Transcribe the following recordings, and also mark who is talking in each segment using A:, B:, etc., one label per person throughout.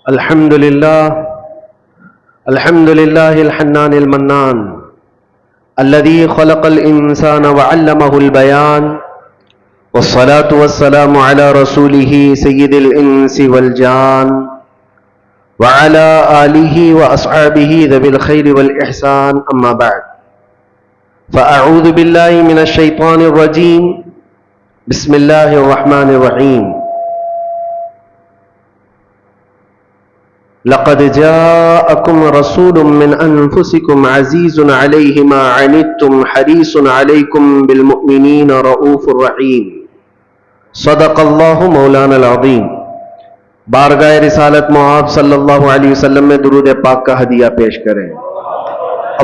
A: الحمد لله الحنان المنان الذي خلق الإنسان وعلمه البيان، والصلاة والسلام على رسوله سيد الإنس والجان وعلى آله وأصحابه ذوي الخير والإحسان، أما بعد، فأعوذ بالله من الشيطان الرجيم، بسم الله الرحمن الرحيم. لقد جاءكم رسول من أنفسكم عزيز عليه ما عنتم حريص عليكم بالمؤمنين رؤوف رحيم. صدق الله مولانا العظيم. بارگاہ رسالت معاب صلی اللہ علیہ وسلم میں درود پاک کا ہدیہ پیش کریں.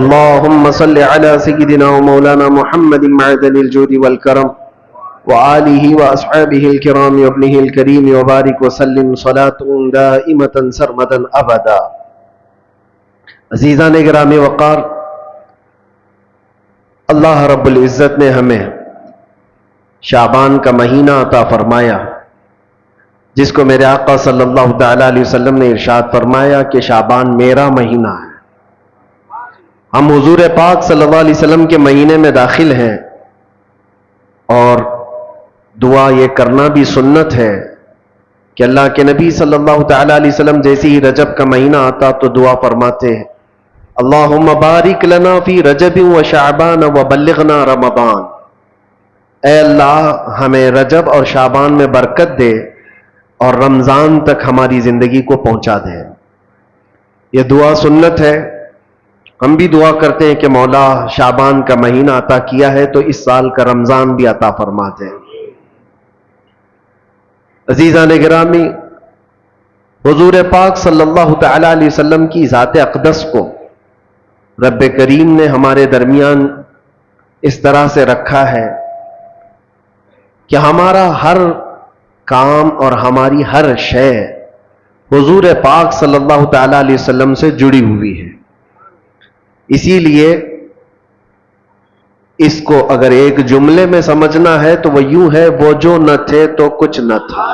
A: اللہم صلی علی سیدنا و مولانا محمد معدن الجود والکرم وآلہ واصحابہ الکرام وابنہ الکریم وبارک وسلم صلاۃ دائمۃ سرمدا ابدا. عزیزان گرامی وقار، اللہ رب العزت نے ہمیں شعبان کا مہینہ عطا فرمایا، جس کو میرے آقا صلی اللہ تعالی علیہ وسلم نے ارشاد فرمایا کہ شعبان میرا مہینہ ہے. ہم حضور پاک صلی اللہ علیہ وسلم کے مہینے میں داخل ہیں، اور دعا یہ کرنا بھی سنت ہے کہ اللہ کے نبی صلی اللہ تعالی علیہ وسلم جیسے ہی رجب کا مہینہ آتا تو دعا فرماتے ہیں، اللہم بارک لنا فی رجب و شعبان و بلغنا رمضان. اے اللہ ہمیں رجب اور شعبان میں برکت دے اور رمضان تک ہماری زندگی کو پہنچا دے. یہ دعا سنت ہے. ہم بھی دعا کرتے ہیں کہ مولا شعبان کا مہینہ عطا کیا ہے تو اس سال کا رمضان بھی عطا فرما دے. عزیزان گرامی، حضور پاک صلی اللہ تعالی علیہ وسلم کی ذات اقدس کو رب کریم نے ہمارے درمیان اس طرح سے رکھا ہے کہ ہمارا ہر کام اور ہماری ہر شے حضور پاک صلی اللہ تعالی علیہ وسلم سے جڑی ہوئی ہے. اسی لیے اس کو اگر ایک جملے میں سمجھنا ہے تو وہ یوں ہے، وہ جو نہ تھے تو کچھ نہ تھا،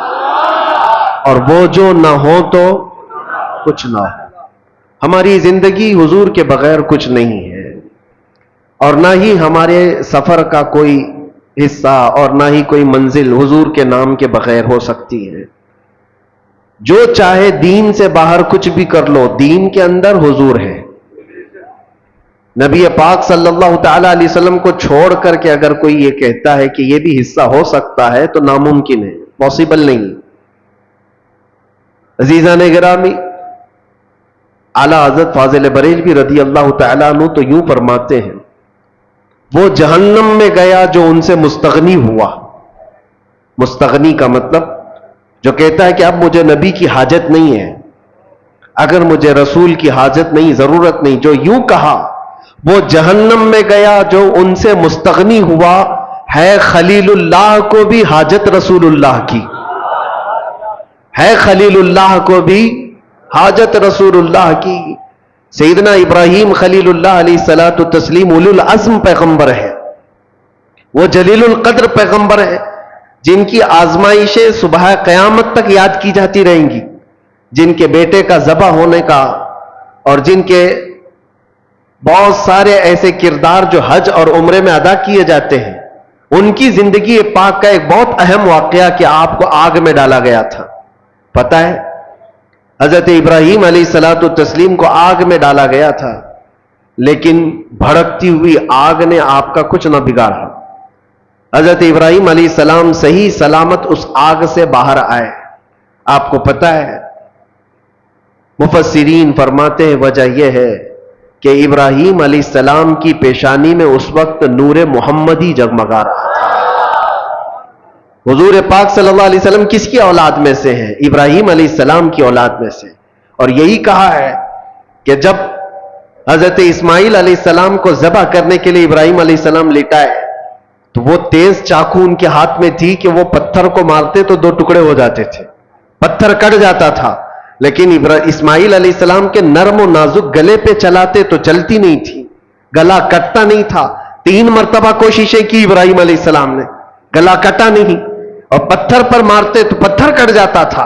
A: اور وہ جو نہ ہو تو کچھ نہ ہو. ہماری زندگی حضور کے بغیر کچھ نہیں ہے، اور نہ ہی ہمارے سفر کا کوئی حصہ اور نہ ہی کوئی منزل حضور کے نام کے بغیر ہو سکتی ہے. جو چاہے دین سے باہر کچھ بھی کر لو، دین کے اندر حضور ہے. نبی پاک صلی اللہ تعالی علیہ وسلم کو چھوڑ کر کے اگر کوئی یہ کہتا ہے کہ یہ بھی حصہ ہو سکتا ہے تو ناممکن ہے، پاسبل نہیں. عزیزان گرامی، اعلیٰ حضرت فاضل بریلوی رضی اللہ تعالیٰ عنہ تو یوں فرماتے ہیں، وہ جہنم میں گیا جو ان سے مستغنی ہوا. مستغنی کا مطلب جو کہتا ہے کہ اب مجھے نبی کی حاجت نہیں ہے، اگر مجھے رسول کی حاجت نہیں، ضرورت نہیں، جو یوں کہا وہ جہنم میں گیا جو ان سے مستغنی ہوا. ہے خلیل اللہ کو بھی حاجت رسول اللہ کی، ہے خلیل اللہ کو بھی حاجت رسول اللہ کی. سیدنا ابراہیم خلیل اللہ علیہ الصلاۃ والتسلیم اولو العزم پیغمبر ہے، وہ جلیل القدر پیغمبر ہے جن کی آزمائشیں صبح قیامت تک یاد کی جاتی رہیں گی، جن کے بیٹے کا ذبح ہونے کا اور جن کے بہت سارے ایسے کردار جو حج اور عمرے میں ادا کیے جاتے ہیں. ان کی زندگی پاک کا ایک بہت اہم واقعہ کہ آپ کو آگ میں ڈالا گیا تھا. پتہ ہے حضرت ابراہیم علیہ الصلاۃ والتسلیم کو آگ میں ڈالا گیا تھا، لیکن بھڑکتی ہوئی آگ نے آپ کا کچھ نہ بگاڑا. حضرت ابراہیم علیہ السلام صحیح سلامت اس آگ سے باہر آئے. آپ کو پتہ ہے مفسرین فرماتے ہیں وجہ یہ ہے کہ ابراہیم علیہ السلام کی پیشانی میں اس وقت نور محمدی جگمگا رہا تھا. حضور پاک صلی اللہ علیہ وسلم کس کی اولاد میں سے ہیں؟ ابراہیم علیہ السلام کی اولاد میں سے. اور یہی کہا ہے کہ جب حضرت اسماعیل علیہ السلام کو ذبح کرنے کے لیے ابراہیم علیہ السلام لٹائے تو وہ تیز چاقو ان کے ہاتھ میں تھی کہ وہ پتھر کو مارتے تو 2 ٹکڑے ہو جاتے تھے، پتھر کٹ جاتا تھا. لیکن اسماعیل علیہ السلام کے نرم و نازک گلے پہ چلاتے تو چلتی نہیں تھی، گلا کٹتا نہیں تھا. 3 مرتبہ کوششیں کی ابراہیم علیہ السلام نے، گلا کٹا نہیں. اور پتھر پر مارتے تو پتھر کٹ جاتا تھا.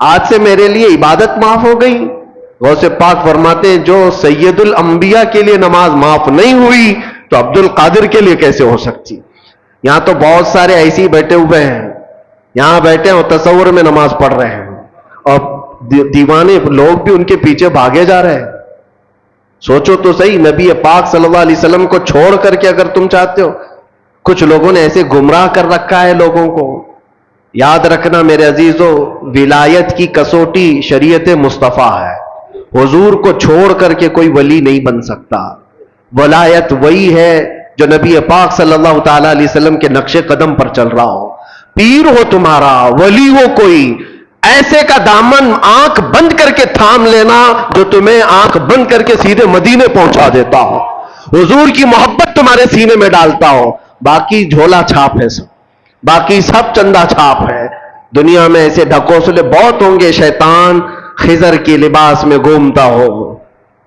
A: آج سے میرے لیے عبادت معاف ہو گئی. غوث پاک فرماتے ہیں جو سید الانبیاء کے لیے نماز معاف نہیں ہوئی تو عبد القادر کے لیے کیسے ہو سکتی؟ یہاں تو بہت سارے ایسے ہی بیٹھے ہوئے ہیں، یہاں بیٹھے ہیں اور تصور میں نماز پڑھ رہے ہیں، اور دیوانے لوگ بھی ان کے پیچھے بھاگے جا رہے ہیں. سوچو تو صحیح، نبی پاک صلی اللہ علیہ وسلم کو چھوڑ کر کے اگر تم چاہتے ہو، کچھ لوگوں نے ایسے گمراہ کر رکھا ہے لوگوں کو. یاد رکھنا میرے عزیزو، ولایت کی کسوٹی شریعت مصطفیٰ ہے. حضور کو چھوڑ کر کے کوئی ولی نہیں بن سکتا. ولایت وہی ہے جو نبی پاک صلی اللہ تعالی علیہ وسلم کے نقش قدم پر چل رہا ہو. پیر ہو تمہارا، ولی ہو کوئی، ایسے کا دامن آنکھ بند کر کے تھام لینا جو تمہیں آنکھ بند کر کے سیدھے مدینے پہنچا دیتا ہو، حضور کی محبت تمہارے سینے میں ڈالتا ہو. باقی جھولا چھاپ ہے، سب باقی سب چندہ چھاپ ہے. دنیا میں ایسے ڈھکوسلے بہت ہوں گے. شیطان خضر کے لباس میں گھومتا ہو،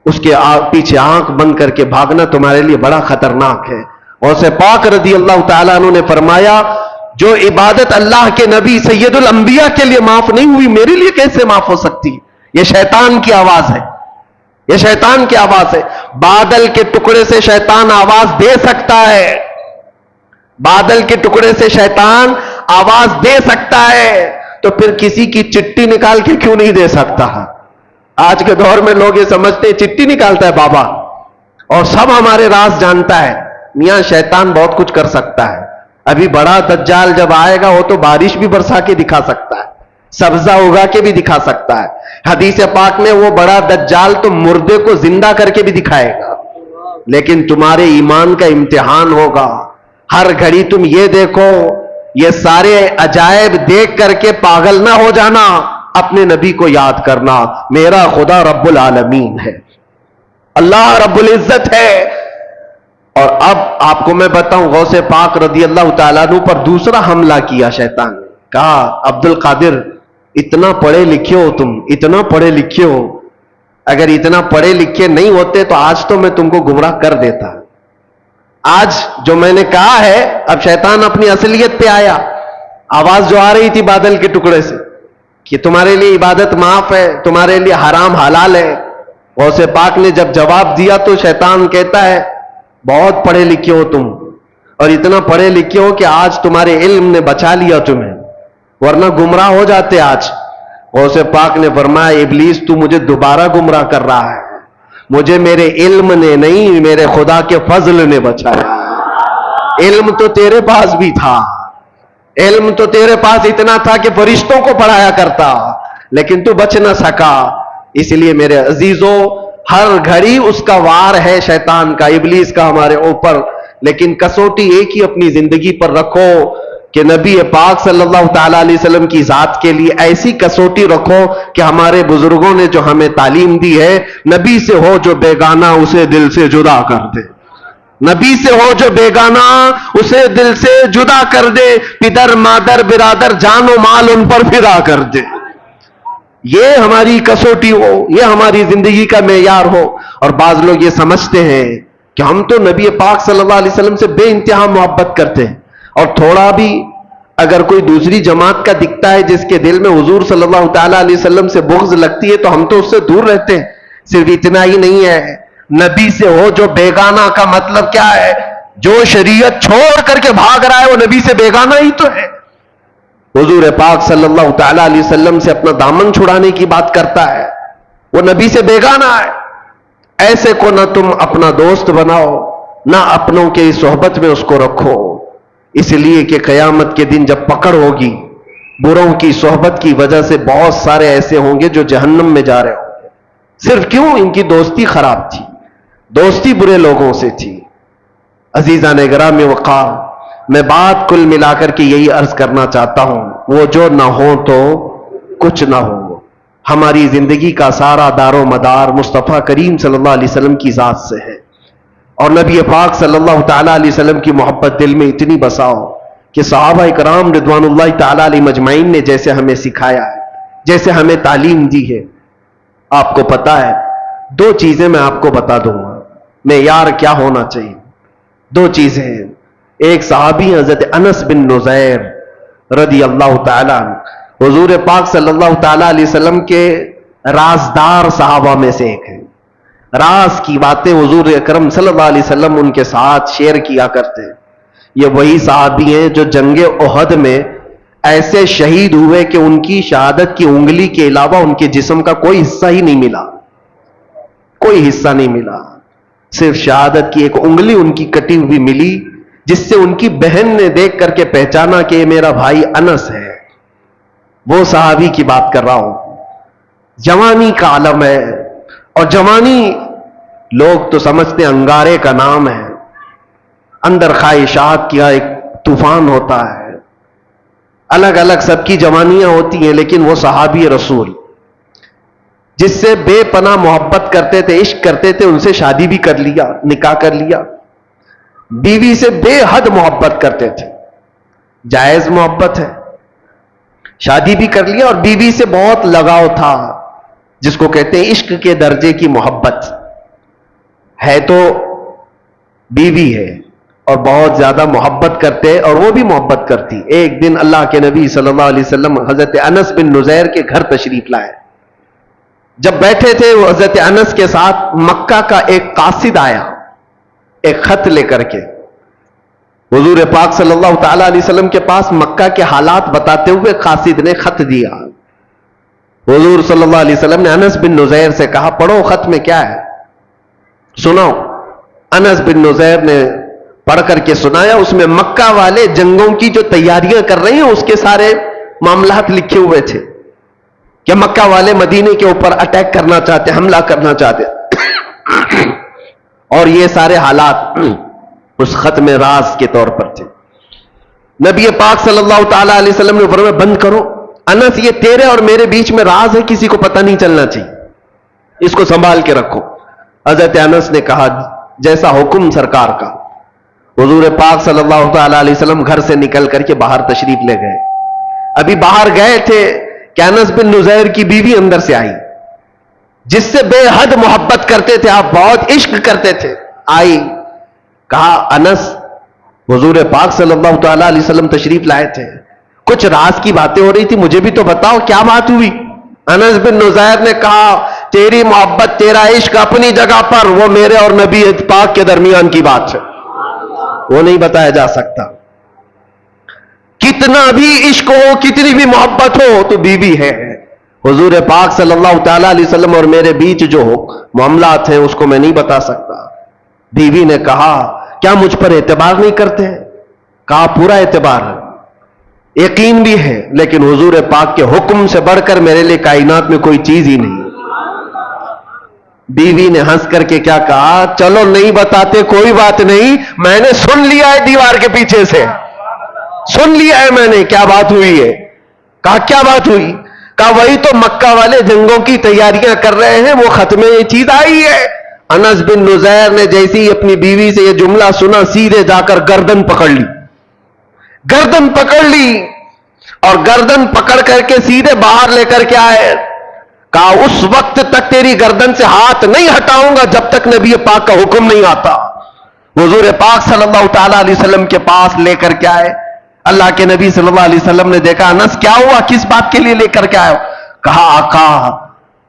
A: اس کے پیچھے آنکھ بند کر کے بھاگنا تمہارے لیے بڑا خطرناک ہے. اور سے پاک رضی اللہ تعالیٰ عنہ نے فرمایا جو عبادت اللہ کے نبی سید الانبیاء کے لیے معاف نہیں ہوئی میرے لیے کیسے معاف ہو سکتی؟ یہ شیطان کی آواز ہے، یہ شیطان کی آواز ہے. بادل کے ٹکڑے سے شیطان آواز دے سکتا ہے، بادل کے ٹکڑے سے شیطان آواز دے سکتا ہے، تو پھر کسی کی چٹھی نکال کے کیوں نہیں دے سکتا؟ آج کے دور میں لوگ یہ سمجھتے ہیں چٹھی نکالتا ہے بابا اور سب ہمارے راز جانتا ہے. میاں شیطان بہت کچھ کر سکتا ہے. ابھی بڑا دجال جب آئے گا وہ تو بارش بھی برسا کے دکھا سکتا ہے، سبزہ اگا کے بھی دکھا سکتا ہے. حدیث پاک میں وہ بڑا دجال تو مردے کو زندہ کر کے بھی دکھائے گا. لیکن تمہارے ایمان کا امتحان ہوگا. ہر گھڑی تم یہ دیکھو، یہ سارے عجائب دیکھ کر کے پاگل نہ ہو جانا. اپنے نبی کو یاد کرنا، میرا خدا رب العالمین ہے، اللہ رب العزت ہے. اور اب آپ کو میں بتاؤں، غوث پاک رضی اللہ تعالیٰ عنہ پر دوسرا حملہ کیا شیطان نے. کہا عبد القادر اتنا پڑھے لکھے ہو تم، اتنا پڑھے لکھے ہو، اگر اتنا پڑھے لکھے نہیں ہوتے تو آج تو میں تم کو گمراہ کر دیتا. آج جو میں نے کہا ہے، اب شیطان اپنی اصلیت پہ آیا. آواز جو آ رہی تھی بادل کے ٹکڑے سے کہ تمہارے لیے عبادت معاف ہے، تمہارے لیے حرام حلال ہے. غوث پاک نے جب جواب دیا تو شیطان کہتا ہے بہت پڑھے لکھے ہو تم، اور اتنا پڑھے لکھے ہو کہ آج تمہارے علم نے بچا لیا تمہیں، ورنہ گمراہ ہو جاتے آج. غوث پاک نے فرمایا ابلیس تو مجھے دوبارہ گمراہ کر رہا ہے، مجھے میرے علم نے نہیں میرے خدا کے فضل نے بچایا. علم تو تیرے پاس بھی تھا، علم تو تیرے پاس اتنا تھا کہ فرشتوں کو پڑھایا کرتا، لیکن تو بچ نہ سکا. اس لیے میرے عزیزوں، ہر گھڑی اس کا وار ہے شیطان کا، ابلیس کا ہمارے اوپر. لیکن کسوٹی ایک ہی اپنی زندگی پر رکھو کہ نبی پاک صلی اللہ تعالی علیہ وسلم کی ذات کے لیے ایسی کسوٹی رکھو کہ ہمارے بزرگوں نے جو ہمیں تعلیم دی ہے، نبی سے ہو جو بیگانہ اسے دل سے جدا کر دے. نبی سے ہو جو بیگانہ اسے دل سے جدا کر دے، پدر مادر برادر جان و مال ان پر فدا کر دے. یہ ہماری کسوٹی ہو، یہ ہماری زندگی کا معیار ہو. اور بعض لوگ یہ سمجھتے ہیں کہ ہم تو نبی پاک صلی اللہ علیہ وسلم سے بے انتہا محبت کرتے ہیں، اور تھوڑا بھی اگر کوئی دوسری جماعت کا دکھتا ہے جس کے دل میں حضور صلی اللہ تعالی علیہ وسلم سے بغض لگتی ہے تو ہم تو اس سے دور رہتے ہیں. صرف اتنا ہی نہیں ہے، نبی سے ہو جو بیگانہ کا مطلب کیا ہے؟ جو شریعت چھوڑ کر کے بھاگ رہا ہے وہ نبی سے بیگانہ ہی تو ہے. حضور پاک صلی اللہ تعالی علیہ وسلم سے اپنا دامن چھڑانے کی بات کرتا ہے، وہ نبی سے بیگانہ ہے. ایسے کو نہ تم اپنا دوست بناؤ، نہ اپنوں کی صحبت میں اس کو رکھو. اس لیے کہ قیامت کے دن جب پکڑ ہوگی، بروں کی صحبت کی وجہ سے بہت سارے ایسے ہوں گے جو جہنم میں جا رہے ہوں گے. صرف کیوں؟ ان کی دوستی خراب تھی، دوستی برے لوگوں سے تھی. عزیزان گرامی وقار، میں بات کل ملا کر کے یہی عرض کرنا چاہتا ہوں، وہ جو نہ ہو تو کچھ نہ ہو. ہماری زندگی کا سارا دار و مدار مصطفیٰ کریم صلی اللہ علیہ وسلم کی ذات سے ہے، اور نبی پاک صلی اللہ تعالی علیہ وسلم کی محبت دل میں اتنی بساؤ کہ صحابہ کرام رضوان اللہ تعالی علیہ مجمعین نے جیسے ہمیں سکھایا ہے، جیسے ہمیں تعلیم دی ہے. آپ کو پتا ہے، دو چیزیں میں آپ کو بتا دوں گا معیار کیا ہونا چاہیے. دو چیزیں ہیں. ایک صحابی حضرت انس بن نزیر رضی اللہ تعالیٰ عنہ، حضور پاک صلی اللہ تعالی علیہ وسلم کے رازدار صحابہ میں سے ایک ہے. راز کی باتیں حضور اکرم صلی اللہ علیہ وسلم ان کے ساتھ شیئر کیا کرتے ہیں. یہ وہی صحابی ہیں جو جنگ احد میں ایسے شہید ہوئے کہ ان کی شہادت کی انگلی کے علاوہ ان کے جسم کا کوئی حصہ ہی نہیں ملا. کوئی حصہ نہیں ملا, صرف شہادت کی ایک انگلی ان کی کٹی ہوئی ملی, جس سے ان کی بہن نے دیکھ کر کے پہچانا کہ یہ میرا بھائی انس ہے. وہ صحابی کی بات کر رہا ہوں. جوانی کا عالم ہے, اور جوانی لوگ تو سمجھتے ہیں انگارے کا نام ہے, اندر خواہشات کا ایک طوفان ہوتا ہے. الگ الگ سب کی جوانیاں ہوتی ہیں, لیکن وہ صحابی رسول جس سے بے پناہ محبت کرتے تھے, عشق کرتے تھے, ان سے شادی بھی کر لیا, نکاح کر لیا. بیوی سے بے حد محبت کرتے تھے, جائز محبت ہے, شادی بھی کر لیا, اور بیوی سے بہت لگاؤ تھا, جس کو کہتے ہیں عشق کے درجے کی محبت ہے. تو بیوی ہے اور بہت زیادہ محبت کرتے, اور وہ بھی محبت کرتی. ایک دن اللہ کے نبی صلی اللہ علیہ وسلم حضرت انس بن نزیر کے گھر تشریف لائے. جب بیٹھے تھے وہ حضرت انس کے ساتھ, مکہ کا ایک قاصد آیا ایک خط لے کر کے حضور پاک صلی اللہ تعالی علیہ وسلم کے پاس. مکہ کے حالات بتاتے ہوئے قاصد نے خط دیا. حضور صلی اللہ علیہ وسلم نے انس بن نزیر سے کہا, پڑھو خط میں کیا ہے, سناؤ. انس بن نزیر نے پڑھ کر کے سنایا. اس میں مکہ والے جنگوں کی جو تیاریاں کر رہے ہیں اس کے سارے معاملات لکھے ہوئے تھے, کہ مکہ والے مدینے کے اوپر اٹیک کرنا چاہتے, حملہ کرنا چاہتے. اور یہ سارے حالات اس خط میں راز کے طور پر تھے. نبی پاک صلی اللہ تعالی علیہ وسلم نے فرمایا, بند کرو انس, یہ تیرے اور میرے بیچ میں راز ہے, کسی کو پتہ نہیں چلنا چاہیے, اس کو سنبھال کے رکھو. حضرت انس نے کہا, جیسا حکم سرکار کا. حضور پاک صلی اللہ تعالی علیہ وسلم گھر سے نکل کر کے باہر تشریف لے گئے. ابھی باہر گئے تھے کہ انس بن نزیر کی بیوی اندر سے آئی, جس سے بے حد محبت کرتے تھے آپ, بہت عشق کرتے تھے. آئی, کہا انس, حضور پاک صلی اللہ تعالی علیہ وسلم تشریف لائے تھے, کچھ راز کی باتیں ہو رہی تھی, مجھے بھی تو بتاؤ کیا بات ہوئی. انس بن نزیر نے کہا, تیری محبت, تیرا عشق اپنی جگہ پر, وہ میرے اور نبی پاک کے درمیان کی بات ہے, وہ نہیں بتایا جا سکتا. کتنا بھی عشق ہو, کتنی بھی محبت ہو, تو بیوی ہے. حضور پاک صلی اللہ تعالی علیہ وسلم اور میرے بیچ جو معاملات ہیں اس کو میں نہیں بتا سکتا. بیوی نے کہا, کیا مجھ پر اعتبار نہیں کرتے؟ کہا, پورا اعتبار ہے, یقین بھی ہے, لیکن حضور پاک کے حکم سے بڑھ کر میرے لیے کائنات میں کوئی چیز ہی نہیں. بیوی نے ہنس کر کے کیا کہا, چلو نہیں بتاتے کوئی بات نہیں, میں نے سن لیا ہے دیوار کے پیچھے سے, سن لیا ہے میں نے کیا بات ہوئی ہے. کہا کیا بات ہوئی؟ کہا وہی تو مکہ والے جنگوں کی تیاریاں کر رہے ہیں, وہ خط میں یہ چیز آئی ہے. انس بن نزیر نے جیسے ہی اپنی بیوی سے یہ جملہ سنا, سیدھے جا کر گردن پکڑ لی, گردن پکڑ لی, اور گردن پکڑ کر کے سیدھے باہر لے کر کے آئے. کہا اس وقت تک تیری گردن سے ہاتھ نہیں ہٹاؤں گا جب تک نبی پاک کا حکم نہیں آتا. حضور پاک صلی اللہ تعالی علیہ وسلم کے پاس لے کر کے آئے. اللہ کے نبی صلی اللہ علیہ وسلم نے دیکھا, انس کیا ہوا, کس بات کے لیے لے کر کے آئے؟ کہا آقا,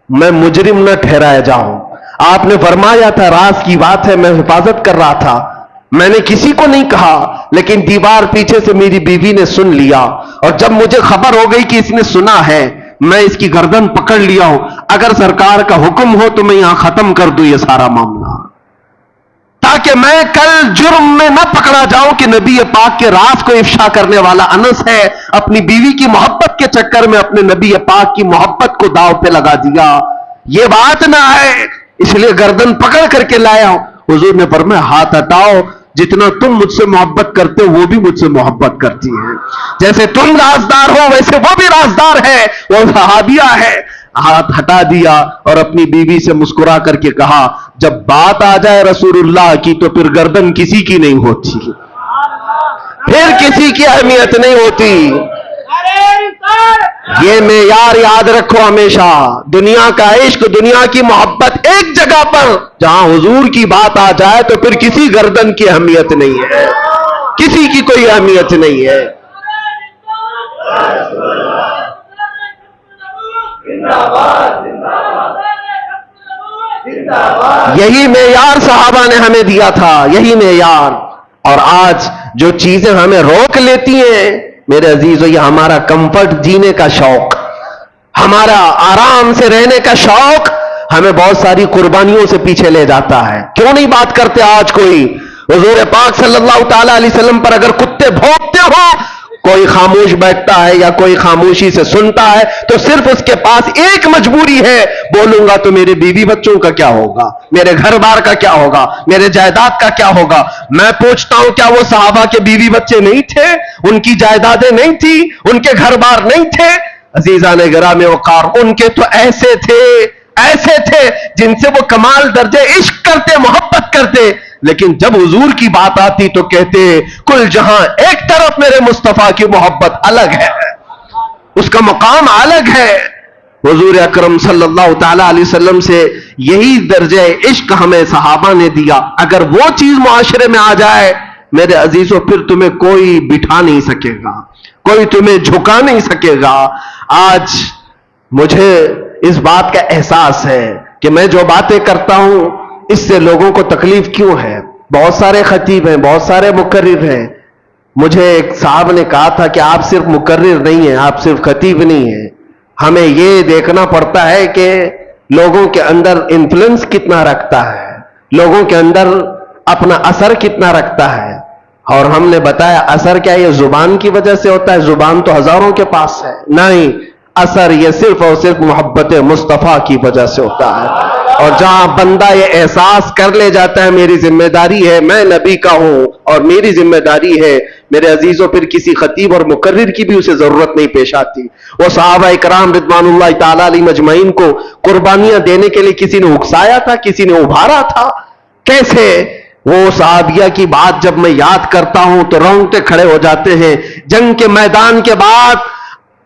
A: میں مجرم نہ ٹھہرایا جاؤں, آپ نے فرمایا تھا راز کی بات ہے, میں حفاظت کر رہا تھا, میں نے کسی کو نہیں کہا, لیکن دیوار پیچھے سے میری بیوی نے سن لیا, اور جب مجھے خبر ہو گئی کہ اس نے سنا ہے, میں اس کی گردن پکڑ لیا ہوں. اگر سرکار کا حکم ہو تو میں یہاں ختم کر دوں یہ سارا معاملہ, تاکہ میں کل جرم میں نہ پکڑا جاؤں کہ نبی پاک کے راز کو افشا کرنے والا انس ہے, اپنی بیوی کی محبت کے چکر میں اپنے نبی پاک کی محبت کو داؤ پہ لگا دیا. یہ بات نہ ہے, اس لیے گردن پکڑ کر کے لایا ہوں. حضور نے فرمایا, ہاتھ ہٹاؤ, جتنا تم مجھ سے محبت کرتے ہو وہ بھی مجھ سے محبت کرتی ہے, جیسے تم رازدار ہو ویسے وہ بھی رازدار ہے, وہ صحابیہ ہے. ہاتھ ہٹا دیا اور اپنی بیوی سے مسکرا کر کے کہا, جب بات آ جائے رسول اللہ کی تو پھر گردن کسی کی نہیں ہوتی, پھر کسی کی اہمیت نہیں ہوتی. یہ معیار یاد رکھو ہمیشہ, دنیا کا عشق, دنیا کی محبت ایک جگہ پر, جہاں حضور کی بات آ جائے تو پھر کسی گردن کی اہمیت نہیں ہے, کسی کی کوئی اہمیت نہیں ہے. یہی معیار صحابہ نے ہمیں دیا تھا، یہی معیار. اور آج جو چیزیں ہمیں روک لیتی ہیں میرے عزیزو، یہ ہمارا کمفرٹ جینے کا شوق، ہمارا آرام سے رہنے کا شوق ہمیں بہت ساری قربانیوں سے پیچھے لے جاتا ہے. کیوں نہیں بات کرتے آج کوئی حضور پاک صلی اللہ تعالی علیہ وسلم پر اگر کتے بھونکتے ہو، کوئی خاموش بیٹھتا ہے یا کوئی خاموشی سے سنتا ہے تو صرف اس کے پاس ایک مجبوری ہے، بولوں گا تو میرے بیوی بچوں کا کیا ہوگا، میرے گھر بار کا کیا ہوگا، میرے جائیداد کا کیا ہوگا. میں پوچھتا ہوں کیا وہ صحابہ کے بیوی بچے نہیں تھے، ان کی جائیدادیں نہیں تھی، ان کے گھر بار نہیں تھے؟ عزیزان گرامی وقار، ان کے تو ایسے تھے جن سے وہ کمال درجے عشق کرتے، محبت کرتے، لیکن جب حضور کی بات آتی تو کہتے کل جہاں ایک طرف میرے مصطفیٰ کی محبت الگ ہے، اس کا مقام الگ ہے. حضور اکرم صلی اللہ تعالی علیہ وسلم سے یہی درجہ عشق ہمیں صحابہ نے دیا. اگر وہ چیز معاشرے میں آ جائے میرے عزیزوں، پھر تمہیں کوئی بٹھا نہیں سکے گا، کوئی تمہیں جھکا نہیں سکے گا. آج مجھے اس بات کا احساس ہے کہ میں جو باتیں کرتا ہوں اس سے لوگوں کو تکلیف کیوں ہے. بہت سارے خطیب ہیں، بہت سارے مقرر ہیں. مجھے ایک صاحب نے کہا تھا کہ آپ صرف مقرر نہیں ہیں، آپ صرف خطیب نہیں ہیں، ہمیں یہ دیکھنا پڑتا ہے کہ لوگوں کے اندر انفلوئنس کتنا رکھتا ہے، لوگوں کے اندر اپنا اثر کتنا رکھتا ہے. اور ہم نے بتایا اثر کیا یہ زبان کی وجہ سے ہوتا ہے؟ زبان تو ہزاروں کے پاس ہے، نہیں، اثر یہ صرف اور صرف محبت مصطفیٰ کی وجہ سے ہوتا ہے. اور جہاں بندہ یہ احساس کر لے جاتا ہے میری ذمہ داری ہے، میں نبی کا ہوں اور میری ذمہ داری ہے، میرے عزیزوں پھر کسی خطیب اور مقرر کی بھی اسے ضرورت نہیں پیش آتی. وہ صحابہ اکرام رضوان اللہ تعالی علیہ مجمعین کو قربانیاں دینے کے لیے کسی نے اکسایا تھا، کسی نے ابھارا تھا. کیسے وہ صحابیہ کی بات جب میں یاد کرتا ہوں تو رونگٹے کھڑے ہو جاتے ہیں. جنگ کے میدان کے بعد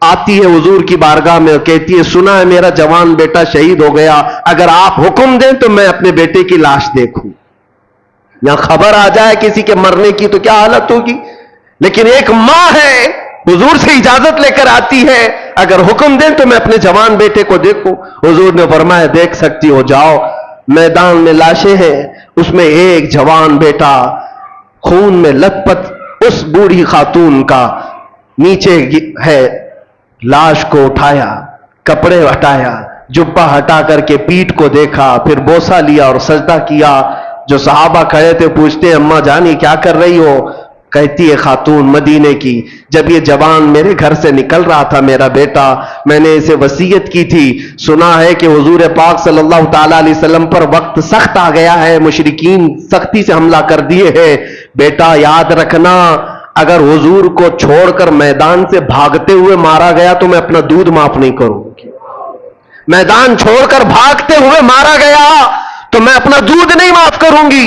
A: آتی ہے حضور کی بارگاہ میں اور کہتی ہے سنا ہے میرا جوان بیٹا شہید ہو گیا، اگر آپ حکم دیں تو میں اپنے بیٹے کی لاش دیکھوں. یہاں خبر آ جائے کسی کے مرنے کی تو کیا حالت ہوگی. لیکن ایک ماں ہے حضور سے اجازت لے کر آتی ہے اگر حکم دیں تو میں اپنے جوان بیٹے کو دیکھوں. حضور نے فرمایا دیکھ سکتی ہو، جاؤ. میدان میں لاشیں ہیں، اس میں ایک جوان بیٹا خون میں لت پت اس بوڑھی خاتون کا نیچے ہے. لاش کو اٹھایا، کپڑے ہٹایا، جبہ ہٹا کر کے پیٹھ کو دیکھا، پھر بوسہ لیا اور سجدہ کیا. جو صحابہ کھڑے تھے پوچھتے ہیں اماں جان یہ کیا کر رہی ہو؟ کہتی ہے خاتون مدینے کی جب یہ جوان میرے گھر سے نکل رہا تھا میرا بیٹا، میں نے اسے وصیت کی تھی. سنا ہے کہ حضور پاک صلی اللہ تعالی علیہ وسلم پر وقت سخت آ گیا ہے، مشرکین سختی سے حملہ کر دیے ہیں. بیٹا یاد رکھنا اگر حضور کو چھوڑ کر میدان سے بھاگتے ہوئے مارا گیا تو میں اپنا دودھ معاف نہیں کروں گی. میدان چھوڑ کر بھاگتے ہوئے مارا گیا تو میں اپنا دودھ نہیں معاف کروں گی.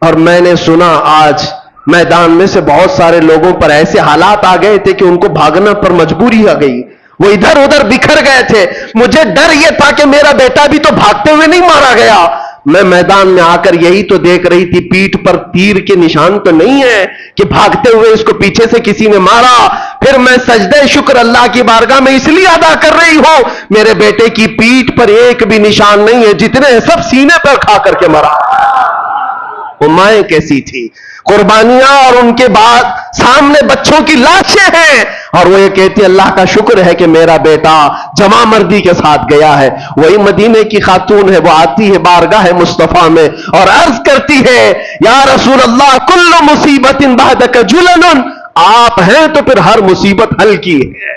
A: اور میں نے سنا آج میدان میں سے بہت سارے لوگوں پر ایسے حالات آ گئے تھے کہ ان کو بھاگنا پر مجبوری آ گئی، وہ ادھر ادھر بکھر گئے تھے. مجھے ڈر یہ تھا کہ میرا بیٹا بھی تو بھاگتے ہوئے نہیں مارا گیا. میں میدان میں آ کر یہی تو دیکھ رہی تھی پیٹھ پر تیر کے نشان تو نہیں ہے کہ بھاگتے ہوئے اس کو پیچھے سے کسی نے مارا. پھر میں سجدہ شکر اللہ کی بارگاہ میں اس لیے ادا کر رہی ہوں میرے بیٹے کی پیٹھ پر ایک بھی نشان نہیں ہے، جتنے سب سینے پر کھا کر کے مرا. وہ مائیں کیسی تھی، قربانیاں اور ان کے بعد سامنے بچوں کی لاشیں ہیں اور وہ یہ کہتی اللہ کا شکر ہے کہ میرا بیٹا جمع مردی کے ساتھ گیا ہے. وہی مدینے کی خاتون ہے، وہ آتی ہے بارگاہ مصطفیٰ میں اور عرض کرتی ہے یا رسول اللہ کل مصیبت بعدک جلن، آپ ہیں تو پھر ہر مصیبت حل کی ہے.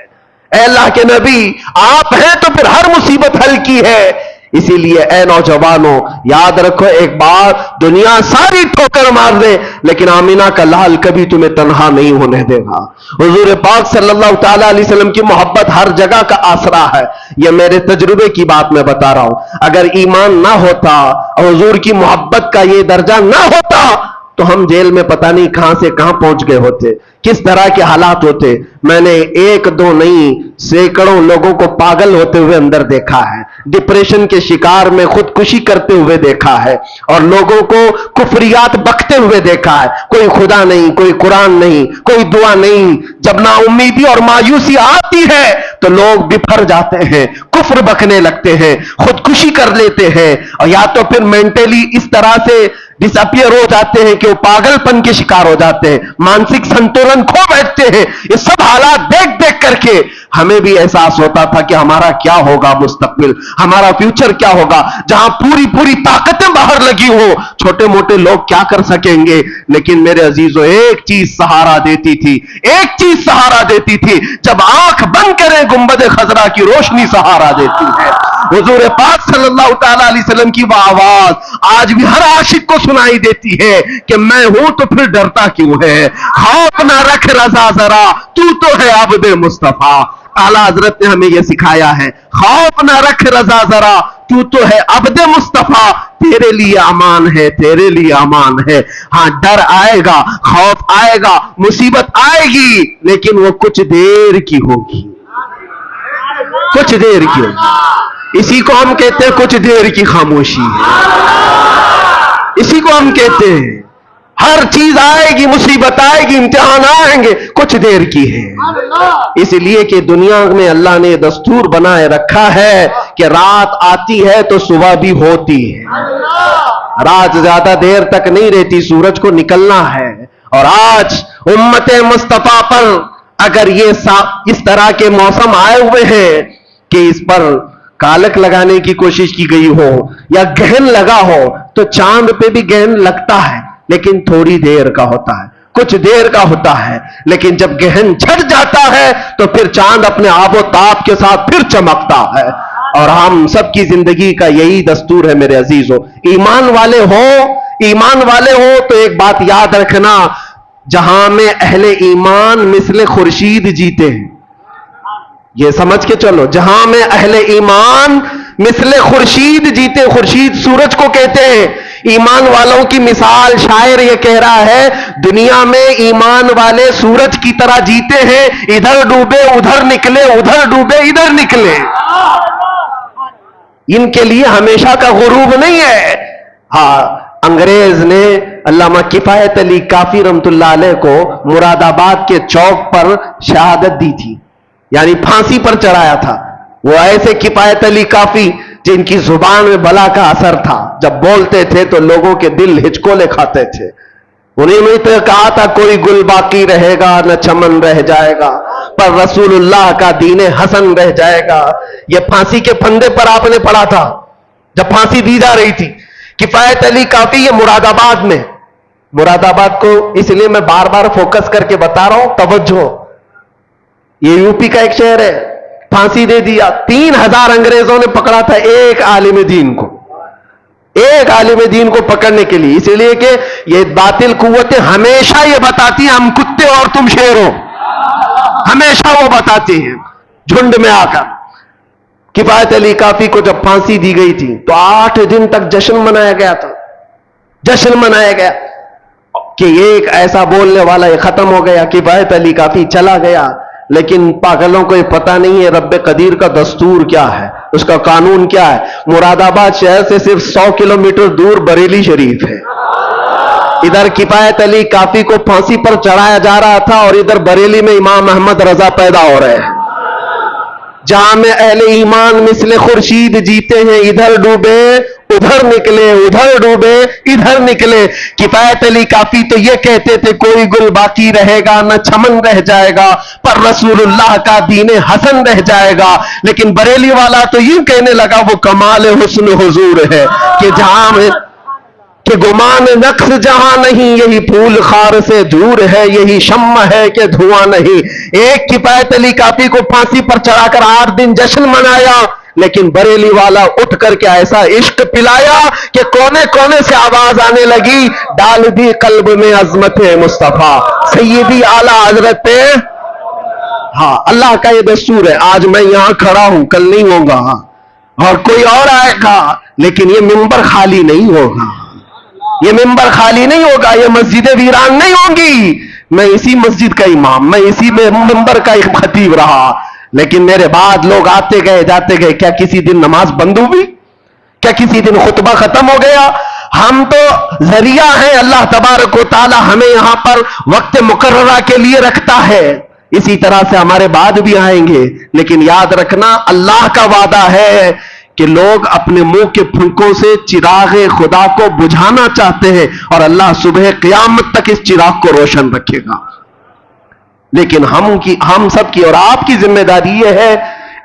A: اے اللہ کے نبی آپ ہیں تو پھر ہر مصیبت حل کی ہے. اسی لیے اے نوجوانوں یاد رکھو ایک بات، دنیا ساری ٹھوکر مار دے لیکن آمینہ کا لال کبھی تمہیں تنہا نہیں ہونے دے گا. حضور پاک صلی اللہ تعالی علیہ وسلم کی محبت ہر جگہ کا آسرا ہے. یہ میرے تجربے کی بات میں بتا رہا ہوں. اگر ایمان نہ ہوتا اور حضور کی محبت کا یہ درجہ نہ ہوتا تو ہم جیل میں پتہ نہیں کہاں سے کہاں پہنچ گئے ہوتے، کس طرح کے حالات ہوتے. میں نے ایک دو نہیں سینکڑوں لوگوں کو پاگل ہوتے ہوئے اندر دیکھا ہے، ڈپریشن کے شکار میں خودکشی کرتے ہوئے دیکھا ہے اور لوگوں کو کفریات بکتے ہوئے دیکھا ہے. کوئی خدا نہیں، کوئی قرآن نہیں، کوئی دعا نہیں. جب نا امیدی اور مایوسی آتی ہے تو لوگ بفر جاتے ہیں، کفر بکنے لگتے ہیں، خودکشی کر لیتے ہیں، اور یا تو پھر مینٹلی اس طرح سے ڈس اپیئر ہو جاتے ہیں کہ وہ پاگل پن کے شکار ہو جاتے ہیں، مانسک سنتولن کھو بیٹھتے ہیں۔ یہ سب حالات دیکھ دیکھ کر کے ہمیں بھی احساس ہوتا تھا کہ ہمارا کیا ہوگا مستقبل، ہمارا فیوچر کیا ہوگا، جہاں پوری طاقتیں باہر لگی ہو چھوٹے موٹے لوگ کیا کر سکیں گے۔ لیکن میرے عزیزو ایک چیز سہارا دیتی تھی، ایک چیز سہارا دیتی تھی، جب آنکھ بند کریں گنبد خضرا کی روشنی سہارا دیتی ہے۔ حضور پاک صلی اللہ تعالی علیہ وسلم کی وہ آواز آج بھی ہر عاشق کو سنائی دیتی ہے کہ میں ہوں تو پھر ڈرتا کیوں ہے، خوف نہ رکھ رضا ذرا تو ہے عبد مصطفیٰ۔ اعلیٰ حضرت نے ہمیں یہ سکھایا ہے، خوف نہ رکھ رضا ذرا تو ہے عبد مصطفیٰ، تیرے لیے امان ہے، تیرے لیے امان ہے۔ ہاں ڈر آئے گا، خوف آئے گا، مصیبت آئے گی، لیکن وہ کچھ دیر کی ہوگی، کچھ دیر کی ہوگی۔ اسی کو ہم کہتے ہیں کچھ دیر کی خاموشی، اسی کو ہم کہتے ہیں ہر چیز آئے گی، مصیبت آئے گی، امتحان آئیں گے، کچھ دیر کی ہے۔ اس لیے کہ دنیا میں اللہ نے دستور بنائے رکھا ہے کہ رات آتی ہے تو صبح بھی ہوتی ہے، رات زیادہ دیر تک نہیں رہتی، سورج کو نکلنا ہے۔ اور آج امت مصطفیٰ پر اگر یہ اس طرح کے موسم آئے ہوئے ہیں کہ اس پر کالک لگانے کی کوشش کی گئی ہو یا گہن لگا ہو، تو چاند پہ بھی گہن لگتا ہے لیکن تھوڑی دیر کا ہوتا ہے، کچھ دیر کا ہوتا ہے، لیکن جب گہن چھٹ جاتا ہے تو پھر چاند اپنے آب و تاب کے ساتھ پھر چمکتا ہے۔ اور ہم سب کی زندگی کا یہی دستور ہے میرے عزیزو۔ ایمان والے ہو تو ایک بات یاد رکھنا، جہاں میں اہل ایمان مثل خورشید جیتے ہیں، یہ سمجھ کے چلو، جہاں میں اہل ایمان مثل خورشید جیتے، خورشید سورج کو کہتے ہیں۔ ایمان والوں کی مثال شاعر یہ کہہ رہا ہے، دنیا میں ایمان والے سورج کی طرح جیتے ہیں، ادھر ڈوبے ادھر نکلے، ادھر ڈوبے ادھر نکلے۔ ان کے لیے ہمیشہ کا غروب نہیں ہے۔ ہاں، انگریز نے علامہ کفایت علی کافی رحمت اللہ علیہ کو مراد آباد کے چوک پر شہادت دی تھی، یعنی پھانسی پر چڑھایا تھا۔ وہ ایسے کفایت علی کافی جن کی زبان میں بلا کا اثر تھا، جب بولتے تھے تو لوگوں کے دل ہچکولے کھاتے تھے۔ انہیں میں تو کہا تھا کوئی گل باقی رہے گا نہ چمن رہ جائے گا، پر رسول اللہ کا دین حسن رہ جائے گا۔ یہ پھانسی کے پھندے پر آپ نے پڑھا تھا جب پھانسی دی جا رہی تھی۔ کفایت علی کافی یہ مراد آباد میں، مراد آباد کو اس لیے میں بار بار فوکس کر کے بتا رہا ہوں، توجہ، یہ یو پی کا ایک شہر ہے۔ پھانسی دے دیا، 3000 انگریزوں نے پکڑا تھا ایک عالم دین کو، ایک عالم دین کو پکڑنے کے لیے، اس لیے کہ یہ باطل قوتیں ہمیشہ یہ بتاتی ہیں ہم کتے اور تم شیر ہو، ہمیشہ وہ بتاتے ہیں جھنڈ میں آ کر۔ کفایت علی کافی کو جب پھانسی دی گئی تھی تو 8 دن تک جشن منایا گیا تھا، جشن منایا گیا کہ ایک ایسا بولنے والا یہ ختم ہو گیا، کفایت علی کافی چلا گیا۔ لیکن پاگلوں کو یہ پتہ نہیں ہے رب قدیر کا دستور کیا ہے، اس کا قانون کیا ہے۔ مراد آباد شہر سے صرف 100 کلومیٹر دور بریلی شریف ہے، ادھر کفایت علی کافی کو پھانسی پر چڑھایا جا رہا تھا اور ادھر بریلی میں امام احمد رضا پیدا ہو رہے ہیں۔ جہاں میں اہل ایمان مثل خورشید جیتے ہیں، ادھر ڈوبے ادھر نکلے، ادھر ڈوبے ادھر نکلے۔ کفایت علی کافی تو یہ کہتے تھے کوئی گل باقی رہے گا نہ چمن رہ جائے گا، پر رسول اللہ کا دین حسن رہ جائے گا۔ لیکن بریلی والا تو یوں کہنے لگا وہ کمال حسن حضور ہے کہ جہاں میں کہ گمان نقص جہاں نہیں، یہی پھول خار سے دور ہے، یہی شمع ہے کہ دھواں نہیں۔ ایک کفایت علی کافی کو پھانسی پر چڑھا کر 8 دن جشن منایا، لیکن بریلی والا اٹھ کر کے ایسا عشق پلایا کہ کونے کونے سے آواز آنے لگی، ڈال دی قلب میں عظمت مصطفیٰ سیدی اعلیٰ حضرت۔ ہاں، اللہ کا یہ دستور ہے، آج میں یہاں کھڑا ہوں، کل نہیں ہوگا اور کوئی اور آئے گا، لیکن یہ منبر خالی نہیں ہوگا، یہ منبر خالی نہیں ہوگا، یہ مسجد ویران نہیں ہوگی۔ میں اسی مسجد کا امام، میں اسی منبر کا ایک خطیب رہا، لیکن میرے بعد لوگ آتے گئے جاتے گئے۔ کیا کسی دن نماز بند ہوئی؟ کیا کسی دن خطبہ ختم ہو گیا؟ ہم تو ذریعہ ہیں، اللہ تبارک و تعالی ہمیں یہاں پر وقت مقررہ کے لیے رکھتا ہے، اسی طرح سے ہمارے بعد بھی آئیں گے، لیکن یاد رکھنا اللہ کا وعدہ ہے کہ لوگ اپنے منہ کے پھنکوں سے چراغ خدا کو بجھانا چاہتے ہیں اور اللہ صبح قیامت تک اس چراغ کو روشن رکھے گا. لیکن ہم سب کی اور آپ کی ذمہ داری یہ ہے،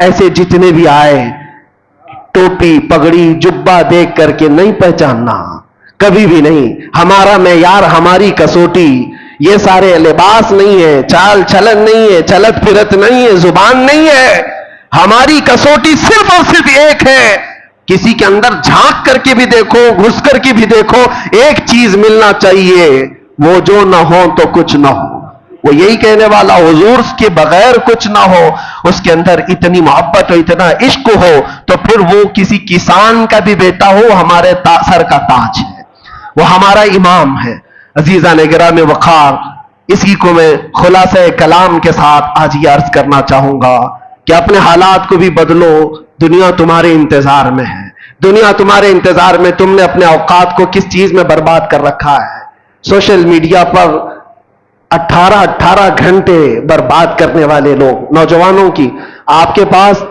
A: ایسے جتنے بھی آئے ٹوپی پگڑی جبہ دیکھ کر کے نہیں پہچاننا، کبھی بھی نہیں. ہمارا معیار، ہماری کسوٹی یہ سارے لباس نہیں ہے، چال چلن نہیں ہے، چلت پھرت نہیں ہے، زبان نہیں ہے. ہماری کسوٹی صرف اور صرف ایک ہے. کسی کے اندر جھانک کر کے بھی دیکھو، گھس کر کے بھی دیکھو، ایک چیز ملنا چاہیے، وہ جو نہ ہو تو کچھ نہ ہو. وہ یہی کہنے والا حضور کے بغیر کچھ نہ ہو. اس کے اندر اتنی محبت اور اتنا عشق ہو تو پھر وہ کسی کسان کا بھی بیٹا ہو، ہمارے سر کا تاج ہے، وہ ہمارا امام ہے. عزیزان گرامی وقار، اسی کو میں خلاصہ کلام کے ساتھ آج یہ عرض کرنا چاہوں گا کہ اپنے حالات کو بھی بدلو. دنیا تمہارے انتظار میں ہے، دنیا تمہارے انتظار میں. تم نے اپنے اوقات کو کس چیز میں برباد کر رکھا ہے؟ سوشل میڈیا پر 18 گھنٹے برباد کرنے والے لوگ، نوجوانوں کی. آپ کے پاس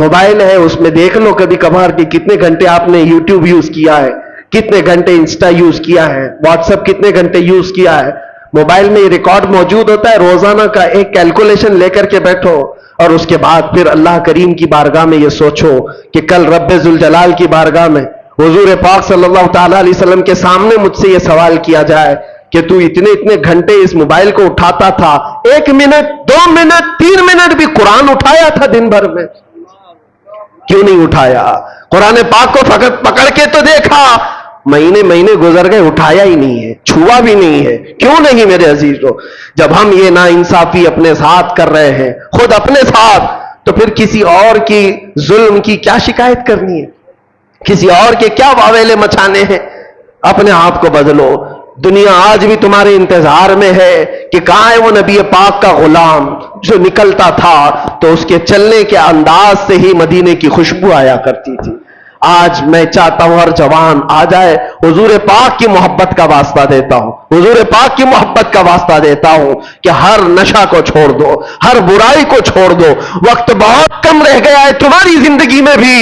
A: موبائل ہے، اس میں دیکھ لو کبھی کبھار کہ کتنے گھنٹے آپ نے یوٹیوب یوز کیا ہے، کتنے گھنٹے انسٹا یوز کیا ہے، واٹس ایپ کتنے گھنٹے یوز کیا ہے. موبائل میں یہ ریکارڈ موجود ہوتا ہے. روزانہ کا ایک کیلکولیشن لے کر کے بیٹھو اور اس کے بعد پھر اللہ کریم کی بارگاہ میں یہ سوچو کہ کل رب ذوالجلال کی بارگاہ میں حضور پاک صلی اللہ تعالی علیہ وسلم کے سامنے مجھ سے یہ سوال کیا جائے کہ تو اتنے گھنٹے اس موبائل کو اٹھاتا تھا، 1 منٹ 2 منٹ 3 منٹ بھی قرآن اٹھایا تھا دن بھر میں؟ کیوں نہیں اٹھایا؟ قرآن پاک کو فقط پکڑ کے تو دیکھا، مہینے گزر گئے، اٹھایا ہی نہیں ہے، چھوا بھی نہیں ہے. کیوں نہیں میرے عزیزو؟ جب ہم یہ ناانصافی اپنے ساتھ کر رہے ہیں، خود اپنے ساتھ، تو پھر کسی اور کی ظلم کی کیا شکایت کرنی ہے؟ کسی اور کے کیا واویلے مچانے ہیں؟ اپنے آپ کو بدلو. دنیا آج بھی تمہارے انتظار میں ہے کہ کہاں ہے وہ نبی پاک کا غلام جو نکلتا تھا تو اس کے چلنے کے انداز سے ہی مدینے کی خوشبو آیا کرتی تھی. آج میں چاہتا ہوں ہر جوان آ جائے، حضور پاک کی محبت کا واسطہ دیتا ہوں، حضور پاک کی محبت کا واسطہ دیتا ہوں کہ ہر نشہ کو چھوڑ دو، ہر برائی کو چھوڑ دو. وقت بہت کم رہ گیا ہے تمہاری زندگی میں بھی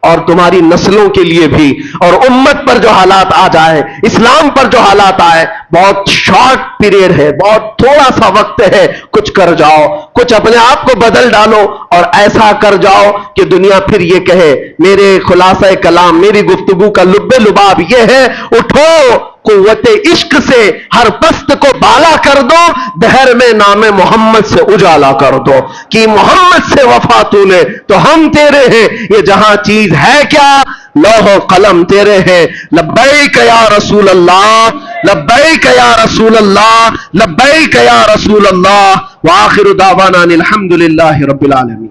A: اور تمہاری نسلوں کے لیے بھی. اور امت پر جو حالات آ جائے، اسلام پر جو حالات آئے، بہت شارٹ پیریڈ ہے، بہت تھوڑا سا وقت ہے. کچھ کر جاؤ، کچھ اپنے آپ کو بدل ڈالو اور ایسا کر جاؤ کہ دنیا پھر یہ کہے. میرے خلاصہ کلام، میری گفتگو کا لب لباب یہ ہے، اٹھو قوت عشق سے ہر پست کو بالا کر دو، دہر میں نام محمد سے اجالا کر دو کہ محمد سے وفا تو نے تو ہم تیرے ہیں. یہ جہاں چیز ہے کیا، لوح و قلم تیرے ہیں. لبیک یا رسول اللہ، لبیک یا رسول اللہ، لبیک یا رسول اللہ. وآخر دعوانا الحمدللہ رب العالمین.